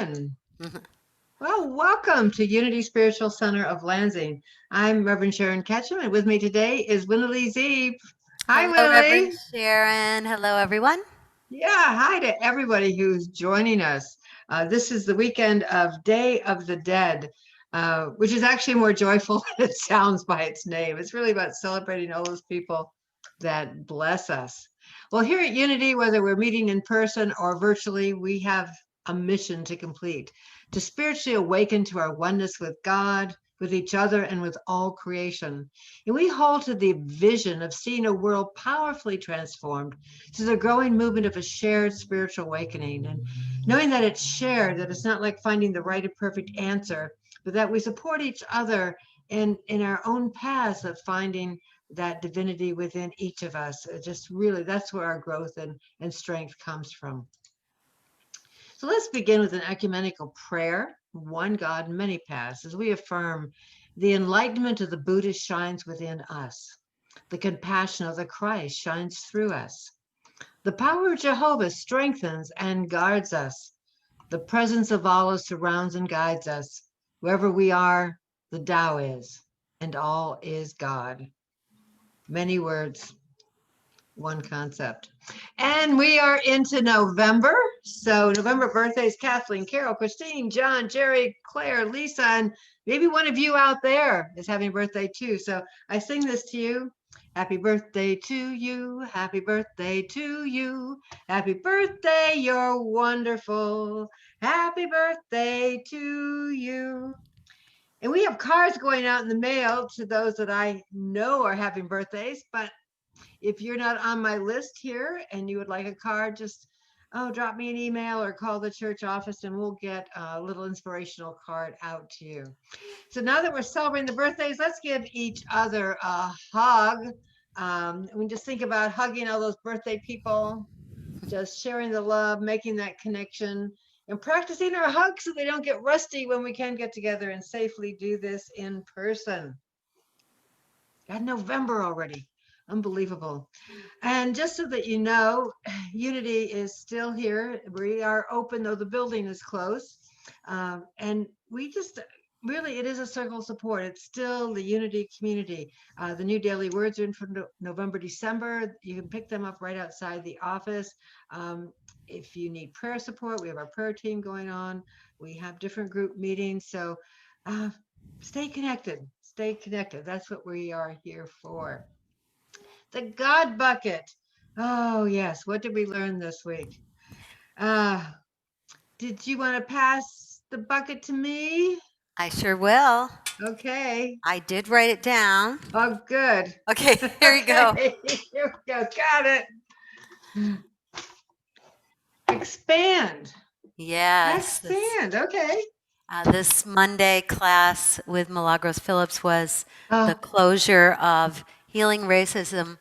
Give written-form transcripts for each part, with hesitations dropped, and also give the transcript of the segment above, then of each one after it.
everyone. Well, welcome to Unity Spiritual Center of Lansing. I'm Reverend Sharon Ketchum, and with me today is Winnie Zeeb. Hi, Hello, Reverend Winnie. Sharon. Hello, everyone. Yeah, hi to everybody who's joining us. This is the weekend of Day of the Dead, which is actually more joyful than it sounds by its name. It's really about celebrating all those people that bless us. Well, here at Unity, whether we're meeting in person or virtually, we have a mission to complete to spiritually awaken to our oneness with God, with each other, and with all creation. And we hold to the vision of seeing a world powerfully transformed to the growing movement of a shared spiritual awakening. And knowing that it's shared, that it's not like finding the right and perfect answer, but that we support each other in our own paths of finding that divinity within each of us. Just really, that's where our growth and strength comes from. So let's begin with an ecumenical prayer, one God, many paths, as we affirm the enlightenment of the Buddha shines within us. The compassion of the Christ shines through us. The power of Jehovah strengthens and guards us. The presence of Allah surrounds and guides us. Wherever we are, the Tao is, and all is God. Many words, one concept. And we are into November. So November birthdays, Kathleen, Carol, Christine, John, Jerry, Claire, Lisa, and maybe one of you out there is having a birthday too. So I sing this to you. Happy birthday to you. Happy birthday to you. Happy birthday, you're wonderful. Happy birthday to you. And we have cards going out in the mail to those that I know are having birthdays, but if you're not on my list here and you would like a card, just drop me an email or call the church office and we'll get a little inspirational card out to you. So now that we're celebrating the birthdays, let's give each other a hug. We just think about hugging all those birthday people, just sharing the love, making that connection, and practicing our hugs so they don't get rusty when we can get together and safely do this in person. Got November already. Unbelievable. And just so that you know, Unity is still here. We are open, though the building is closed. And we just really, it is a circle of support. It's still the Unity community. The new daily words are in for November, December. You can pick them up right outside the office. If you need prayer support, we have our prayer team going on. We have different group meetings. So stay connected. Stay connected. That's what we are here for. The God bucket. Oh, yes. What did we learn this week? Uh, did you want to pass the bucket to me? I sure will. Okay. I did write it down. Oh, good. Okay, here you go. Okay. Here we go. Got it. Expand. Yes. Expand. Okay. This Monday class with Milagros Phillips was the Oh, closure of Healing Racism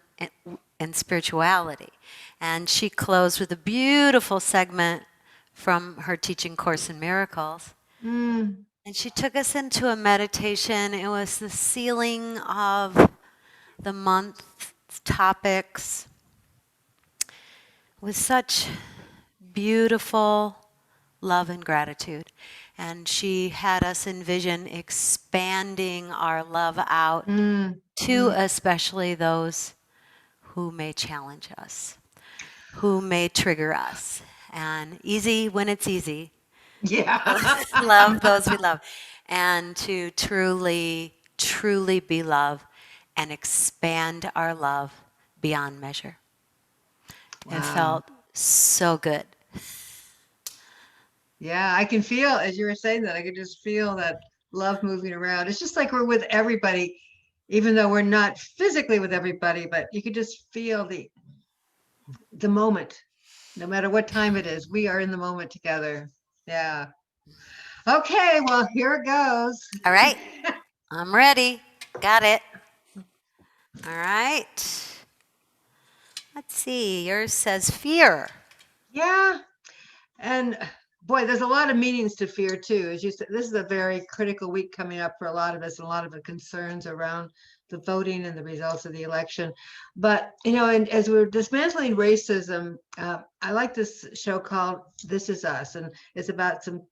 and Spirituality. And she closed with a beautiful segment from her teaching Course in Miracles. mm, And she took us into a meditation. It was the sealing of the month topics with such beautiful love and gratitude. And she had us envision expanding our love out mm, to mm. especially those who may challenge us, who may trigger us. And easy when it's easy. Yeah. Love those we love. And to truly, truly be love and expand our love beyond measure. It Wow. felt so good. Yeah, I can feel as you were saying that, I could just feel that love moving around. It's just like we're with everybody, even though we're not physically with everybody, but you could just feel the moment. No matter what time it is, we are in the moment together. Yeah. Okay, well, here it goes. All right, I'm ready. Got it. All right. Let's see. Yours says fear. Yeah. And boy, there's a lot of meanings to fear too. As you said, this is a very critical week coming up for a lot of us, and a lot of the concerns around the voting and the results of the election. But, and as we're dismantling racism, I like this show called This Is Us, and it's about some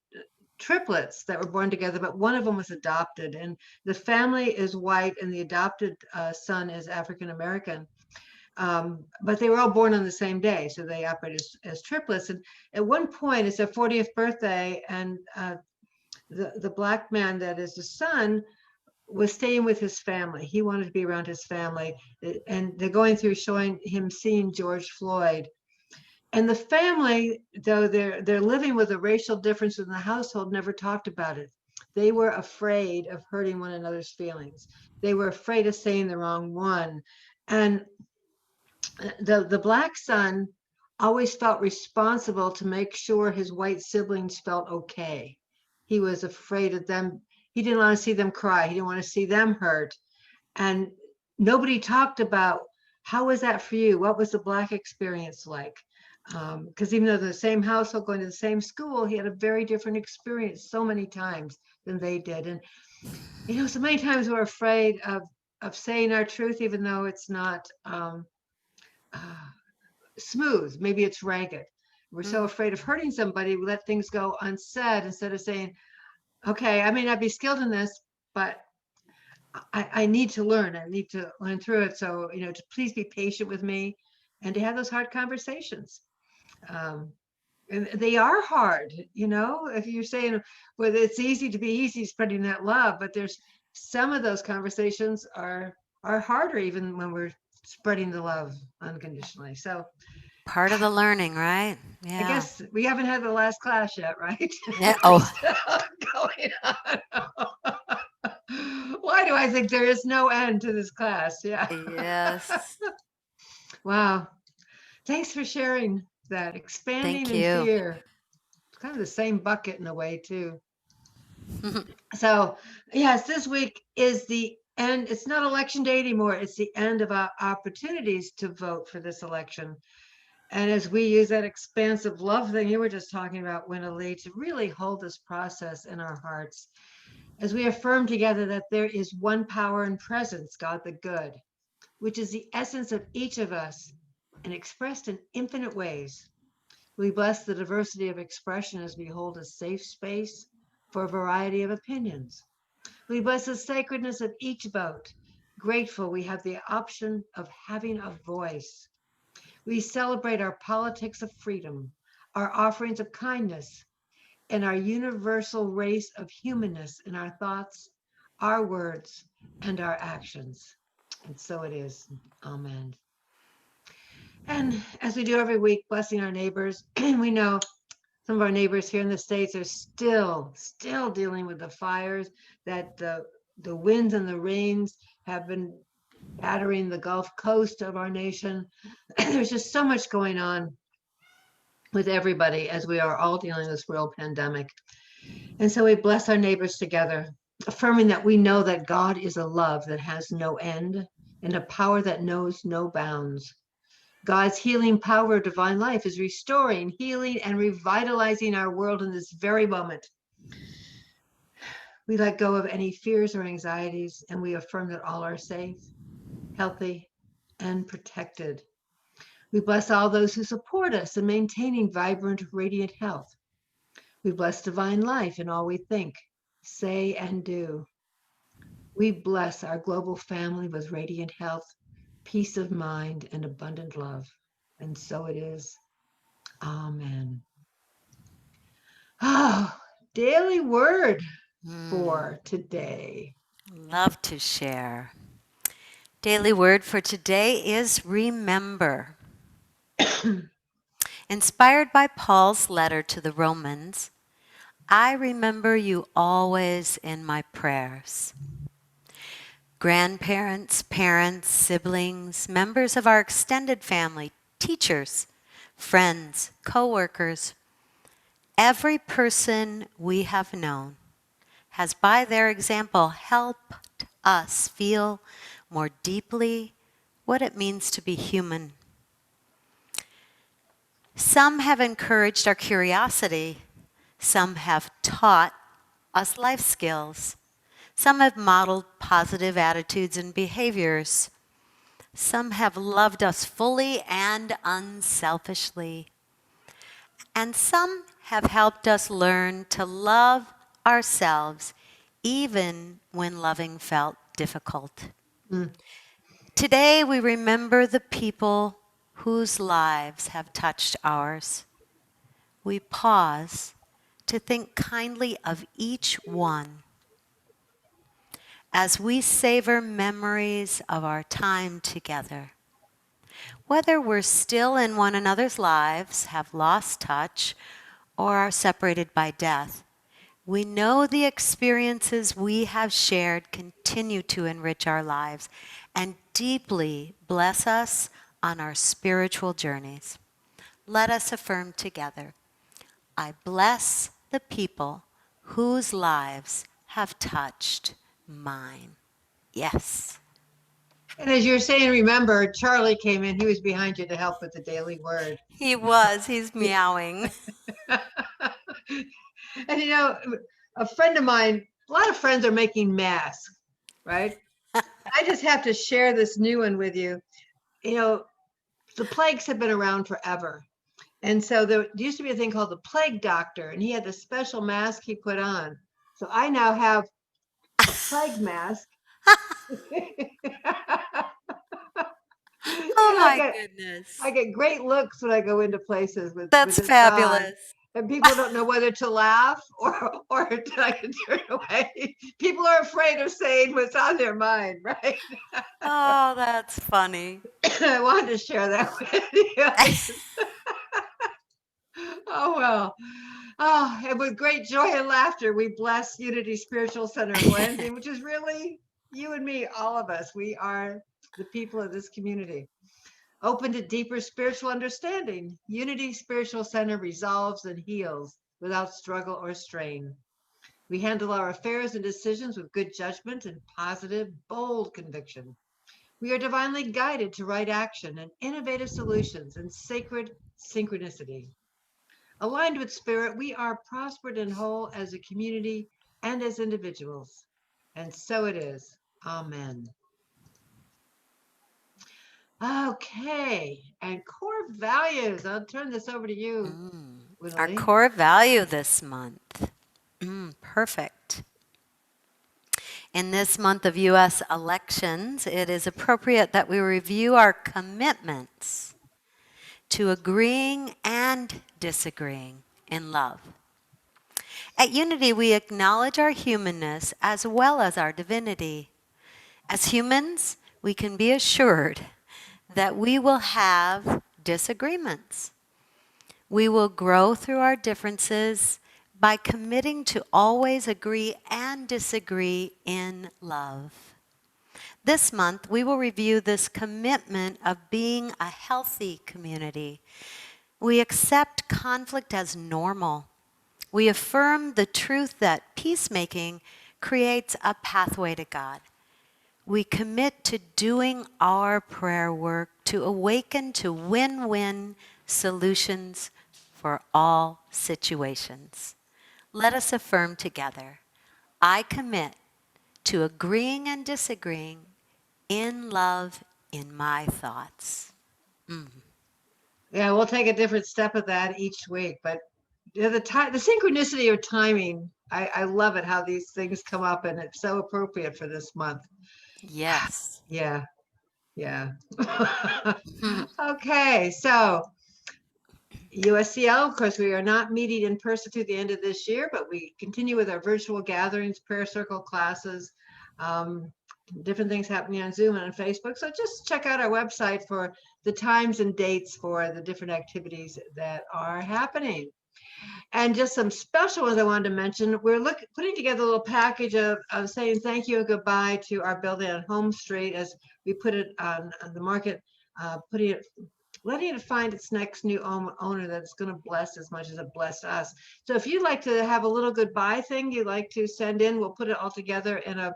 triplets that were born together, but one of them was adopted. And the family is white, and the adopted son is African American. But they were all born on the same day, so they operate as triplets. And at one point, it's their 40th birthday, and the black man that is the son was staying with his family. He wanted to be around his family, and they're going through showing him seeing George Floyd. And the family, though they're living with a racial difference in the household, never talked about it. They were afraid of hurting one another's feelings. They were afraid of saying the wrong one. And the black son always felt responsible to make sure his white siblings felt okay. He was afraid of them. He didn't want to see them cry. He didn't want to see them hurt. And nobody talked about, how was that for you? What was the black experience like? Because even though they're the same household, going to the same school, he had a very different experience so many times than they did. And so many times we're afraid of saying our truth, even though it's not smooth. Maybe it's ragged. We're so afraid of hurting somebody, we let things go unsaid instead of saying, okay, I may not be skilled in this, but I need to learn. I need to learn through it. So, to please be patient with me and to have those hard conversations. And they are hard, if you're saying, well, it's easy to be easy spreading that love, but there's some of those conversations are harder even when we're spreading the love unconditionally. So Part of the learning, right? I Yeah. guess we haven't had the last class yet, right? Yeah. We're Oh, still going on. Why do I think there is no end to this class? Yeah. yes. Wow. Thanks for sharing that. Expanding Thank in you. fear. It's kind of the same bucket in a way, too. So, yes, this week is the end. It's not election day anymore. It's the end of our opportunities to vote for this election. And as we use that expansive love thing you were just talking about, Winnie, to really hold this process in our hearts, as we affirm together that there is one power and presence, God the good, which is the essence of each of us and expressed in infinite ways. We bless the diversity of expression as we hold a safe space for a variety of opinions. We bless the sacredness of each vote, grateful we have the option of having a voice. We celebrate our politics of freedom, our offerings of kindness, and our universal race of humanness in our thoughts, our words, and our actions. And so it is. Amen. And as we do every week, blessing our neighbors, we know some of our neighbors here in the States are still dealing with the fires, that the winds and the rains have been battering the Gulf Coast of our nation. There's just so much going on with everybody as we are all dealing with this world pandemic. And so we bless our neighbors together, affirming that we know that God is a love that has no end and a power that knows no bounds. God's healing power of divine life is restoring, healing, and revitalizing our world in this very moment. We let go of any fears or anxieties, and we affirm that all are safe, healthy, and protected. We bless all those who support us in maintaining vibrant, radiant health. We bless divine life in all we think, say, and do. We bless our global family with radiant health, peace of mind, and abundant love. And so it is. Amen. Oh, daily word for today. Love to share. Daily word for today is remember. Inspired by Paul's letter to the Romans, I remember you always in my prayers. Grandparents, parents, siblings, members of our extended family, teachers, friends, co-workers, every person we have known has by their example helped us feel more deeply what it means to be human. Some have encouraged our curiosity. Some have taught us life skills. Some have modeled positive attitudes and behaviors. Some have loved us fully and unselfishly. And some have helped us learn to love ourselves even when loving felt difficult. Mm. Today, we remember the people whose lives have touched ours. We pause to think kindly of each one as we savor memories of our time together. Whether we're still in one another's lives, have lost touch, or are separated by death, we know the experiences we have shared continue to enrich our lives and deeply bless us on our spiritual journeys. Let us affirm together, I bless the people whose lives have touched mine. Yes. And as you're saying, remember, Charlie came in. He was behind you to help with the daily word. He was. He's meowing. And a friend of mine, a lot of friends are making masks, right? I just have to share this new one with you. The plagues have been around forever. And so there used to be a thing called the plague doctor, and he had this special mask he put on. So I now have a plague mask. Oh And my goodness. I get great looks when I go into places with That's this on. fabulous. And people don't know whether to laugh or to like turn away. People are afraid of saying what's on their mind, right? Oh, that's funny. I wanted to share that with you. Oh well. Oh, and with great joy and laughter, we bless Unity Spiritual Center of Lansing, which is really you and me, all of us. We are the people of this community. Open to deeper spiritual understanding, Unity Spiritual Center resolves and heals without struggle or strain. We handle our affairs and decisions with good judgment and positive, bold conviction. We are divinely guided to right action and innovative solutions and sacred synchronicity. Aligned with spirit, we are prospered and whole as a community and as individuals. And so it is. Amen. Okay. And core values. I'll turn this over to you, Our Winley. core value this month. Perfect. In this month of U.S. elections, it is appropriate that we review our commitments to agreeing and disagreeing in love. At Unity, we acknowledge our humanness as well as our divinity. As humans, we can be assured that we will have disagreements. We will grow through our differences by committing to always agree and disagree in love. This month, we will review this commitment of being a healthy community. We accept conflict as normal. We affirm the truth that peacemaking creates a pathway to God. We commit to doing our prayer work to awaken to win-win solutions for all situations. Let us affirm together, I commit to agreeing and disagreeing in love in my thoughts. Yeah, we'll take a different step of that each week. But the synchronicity of timing, I love it how these things come up, and it's so appropriate for this month. Yes. Yeah. Yeah. Okay. So USCL, of course, we are not meeting in person through the end of this year, but we continue with our virtual gatherings, prayer circle classes, different things happening on Zoom and on Facebook. So just check out our website for the times and dates for the different activities that are happening. And just some special ones I wanted to mention. We're putting together a little package of saying thank you and goodbye to our building on Home Street as we put it on the market, letting it find its next new owner that's going to bless as much as it blessed us. So if you'd like to have a little goodbye thing you'd like to send in, we'll put it all together in a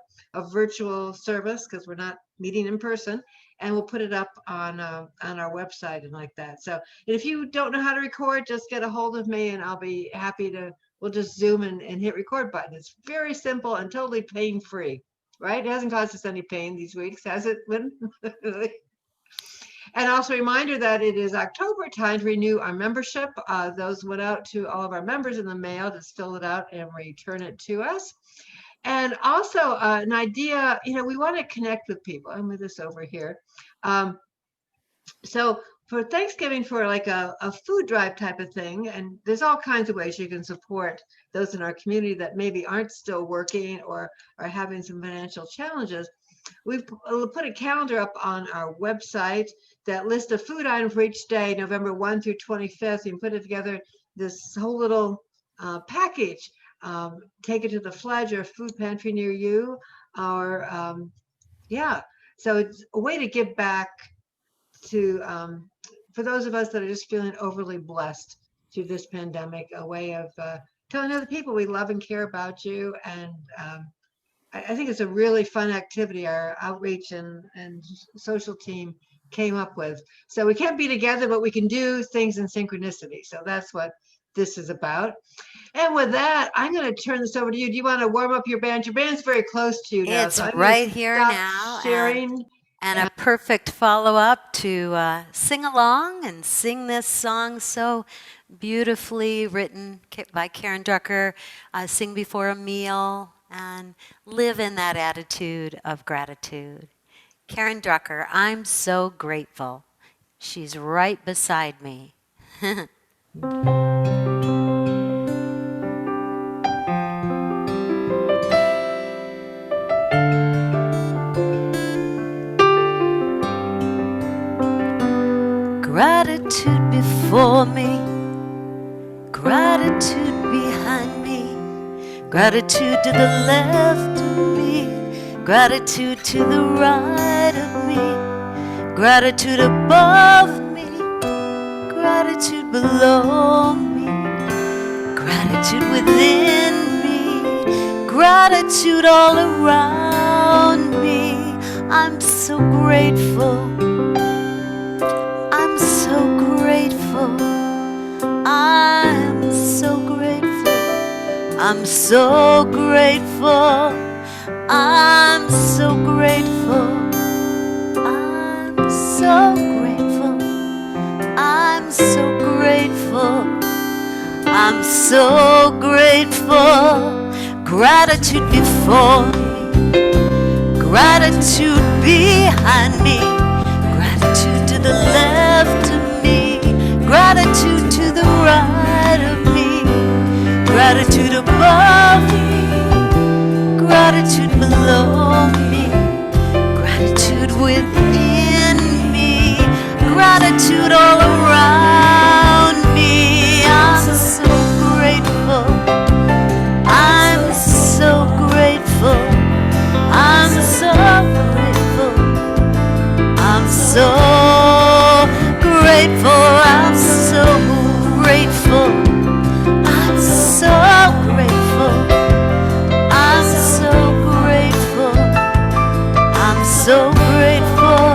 virtual service because we're not meeting in person, and we'll put it up on our website and like that. So if you don't know how to record, just get a hold of me and I'll be happy to, we'll just Zoom and hit record button. It's very simple and totally pain-free, right? It hasn't caused us any pain these weeks, has it, Lynn? And also a reminder that it is October, time to renew our membership. Those went out to all of our members in the mail. Just fill it out and return it to us. And also an idea, we want to connect with people. I'm with this over here. So for Thanksgiving, for like a food drive type of thing, and there's all kinds of ways you can support those in our community that maybe aren't still working or are having some financial challenges. We've put a calendar up on our website that lists a food item for each day, November 1 through 25th. You can put it together, this whole little package. Take it to the Fledge or food pantry near you, or so it's a way to give back to for those of us that are just feeling overly blessed through this pandemic, a way of telling other people we love and care about you. And I think it's a really fun activity our outreach and social team came up with. So we can't be together, but we can do things in synchronicity. So that's what this is about. And with that, I'm going to turn this over to you. Do you want to warm up your band? Your band's very close to you now. It's right here now. Sharing. And a perfect follow-up to sing along and sing this song so beautifully written by Karen Drucker, Sing Before a Meal, and live in that attitude of gratitude. Karen Drucker, I'm so grateful. She's right beside me. Gratitude before me, gratitude behind me, gratitude to the left of me, gratitude to the right of me, gratitude above me, gratitude below me, gratitude within me, gratitude all around me. I'm so grateful. I'm so grateful. I'm so grateful. I'm so grateful. I'm so grateful. I'm so grateful. I'm so grateful. I'm so grateful. Gratitude before me, gratitude behind me, gratitude to the left of me, gratitude to the right of me, gratitude above me, gratitude below me, gratitude within me, gratitude all around me. I'm so grateful. I'm so grateful. I'm so grateful. I'm so grateful. I'm so grateful. I'm so grateful. I'm so grateful. I'm so grateful.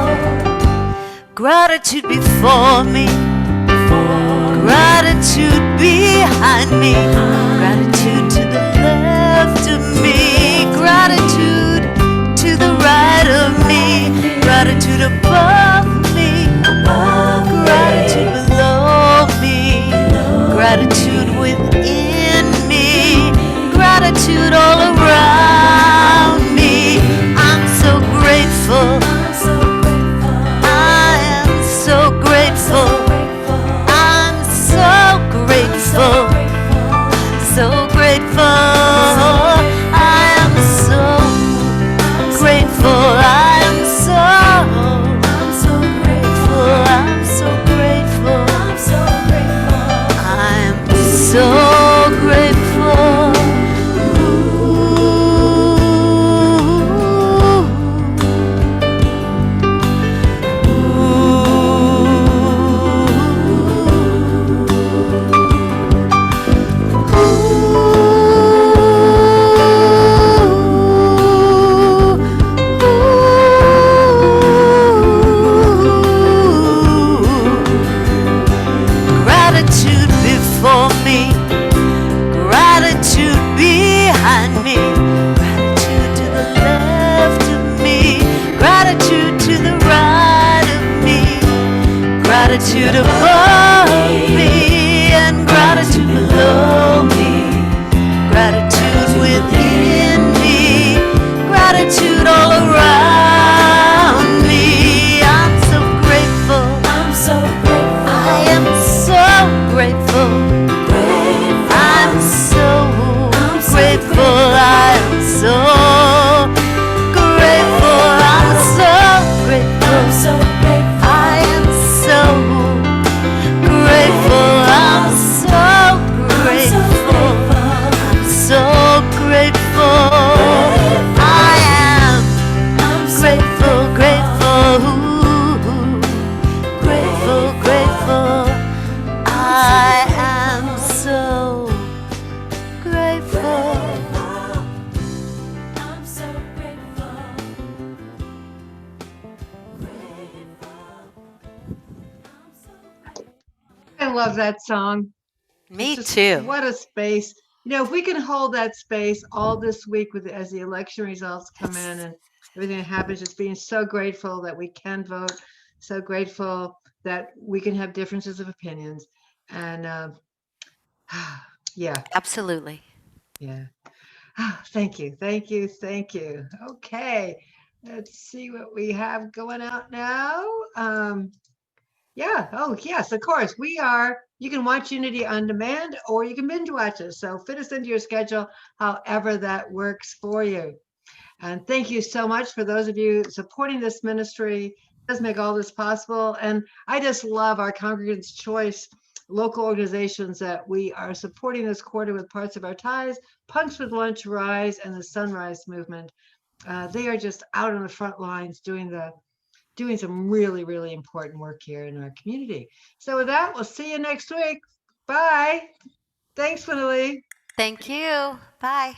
Gratitude before me, gratitude behind me, gratitude to the left of me, gratitude to the right of me, gratitude above me, gratitude below me, gratitude within me, gratitude all around me. I'm so grateful. I am so grateful. I'm so grateful. So grateful. I am so grateful. I am so grateful. I'm so grateful. I am so grateful. Gratitude before me, gratitude behind me, gratitude to the left of me, gratitude to the right of me, Gratitude above me and gratitude below me. Gratitude within me. Gratitude all around me. I'm so grateful. I'm so grateful. I am so grateful. I'm so grateful. I'm so grateful. I'm so grateful. I'm so grateful. I am so grateful. I'm so grateful. I'm so grateful. I am I'm so grateful, grateful, grateful, grateful. I am so grateful. I'm so grateful. I love that song. Me Just too. what a space. You know, if we can hold that space all this week with as the election results come in and everything that happens, just being so grateful that we can vote, so grateful that we can have differences of opinions. And yeah, Absolutely. yeah. Thank you, thank you, thank you. Okay, let's see what we have going out now. Yeah. Oh, yes, of course. You can watch Unity on demand or you can binge watch us. So fit us into your schedule, however that works for you. And thank you so much for those of you supporting this ministry. It does make all this possible. And I just love our Congregants Choice local organizations that we are supporting this quarter with Parts of Our Ties, Punks with Lunch, Rise, and the Sunrise Movement. They are just out on the front lines doing some really, really important work here in our community. So with that, we'll see you next week. Bye. Thanks, Winnie. Thank you. Bye.